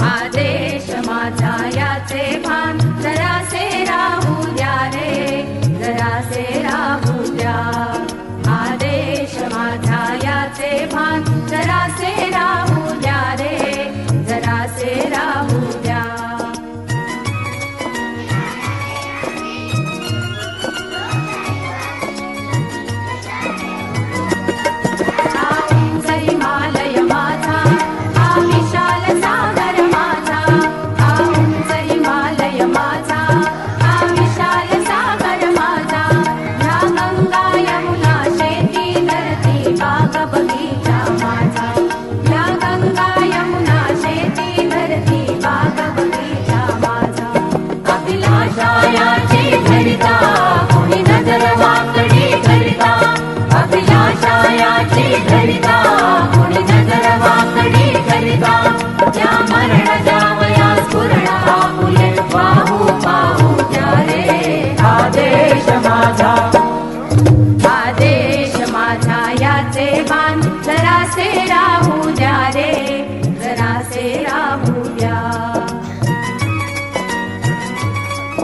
आदेश माझा याचे भान जरासे राहू द्या रे, जरासे राहू द्या. आदेश माझा याचे भान जरासे राहू द्या रे, जरासे राहू द्या. हिमालय माझा हा विशाल सागर माझा, हिमालय माझा हा विशाल सागर माझा. या गंगा यमुना शेती धरती बाग बगीचा माझा, या गंगा यमुना शेती धरती बाग बगीचा माझा. अभिलाषा याची धरिता कोणी नजर वाकडी करिता, अभिलाषा याची धरिता कोणी नजर वाकडी करिता. त्या मरण जावया स्फुरण आपुले वाहू पाहू द्या रे. आदेश माझा, आदेश माझा याचे भान जरासे राहू